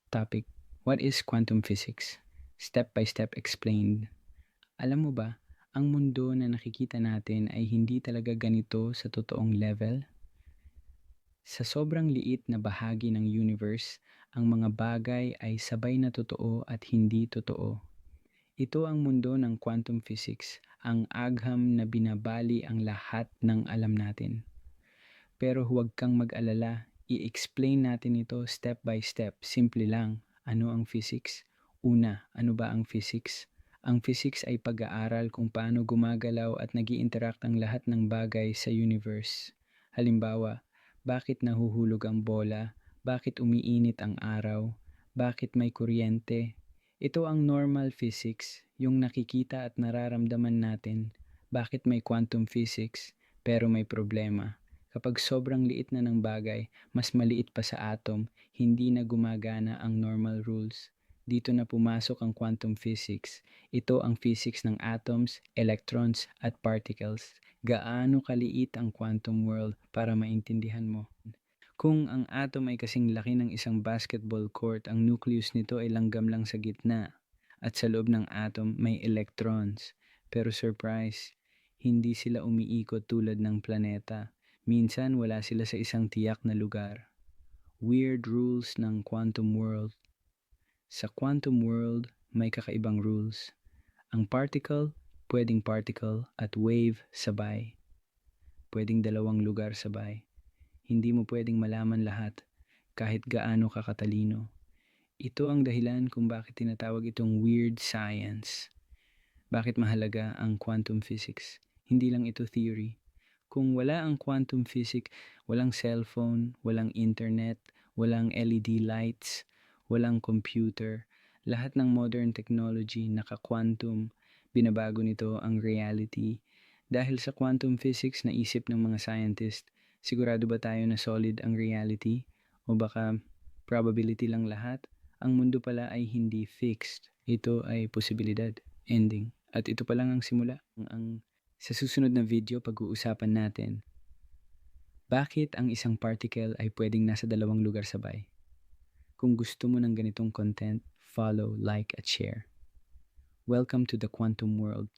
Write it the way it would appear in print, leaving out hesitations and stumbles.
Topic: What is quantum physics? Step by step explained. Alam mo ba, ang mundo na nakikita natin ay hindi talaga ganito sa totoong level. Sa sobrang liit na bahagi ng universe, ang mga bagay ay sabay na totoo at hindi totoo. Ito ang mundo ng quantum physics, ang agham na binabali ang lahat ng alam natin. Pero huwag kang mag-alala, i-explain natin ito step by step. Simple lang. Ano ang physics? Una, ano ba ang physics? Ang physics ay pag-aaral kung paano gumagalaw at nag interact ang lahat ng bagay sa universe. Halimbawa, bakit nahuhulog ang bola? Bakit umiinit ang araw? Bakit may kuryente? Ito ang normal physics, yung nakikita at nararamdaman natin. Bakit may quantum physics pero may problema? Kapag sobrang liit na ng bagay, mas maliit pa sa atom, hindi na gumagana ang normal rules. Dito na pumasok ang quantum physics. Ito ang physics ng atoms, electrons, at particles. Gaano kaliit ang quantum world para maintindihan mo? Kung ang atom ay kasing laki ng isang basketball court, ang nucleus nito ay langgam lang sa gitna. At sa loob ng atom may electrons. Pero surprise, hindi sila umiikot tulad ng planeta. Minsan wala sila sa isang tiyak na lugar. Weird rules ng quantum world. Sa quantum world, may kakaibang rules. Ang particle, pwedeng particle at wave sabay. Pwedeng dalawang lugar sabay. Hindi mo pwedeng malaman lahat kahit gaano ka katalino. Ito ang dahilan kung bakit tinatawag itong weird science. Bakit mahalaga ang quantum physics? Hindi lang ito theory. Kung wala ang quantum physics, walang cellphone, walang internet, walang LED lights, walang computer. Lahat ng modern technology naka-quantum, binabago nito ang reality. Dahil sa quantum physics naisip ng mga scientist, sigurado ba tayo na solid ang reality? O baka probability lang lahat? Ang mundo pala ay hindi fixed. Ito ay posibilidad, ending. At ito pa lang ang simula. Sa susunod na video, pag-uusapan natin bakit ang isang particle ay pwedeng nasa dalawang lugar sabay. Kung gusto mo ng ganitong content, follow, like, at share. Welcome to the quantum world.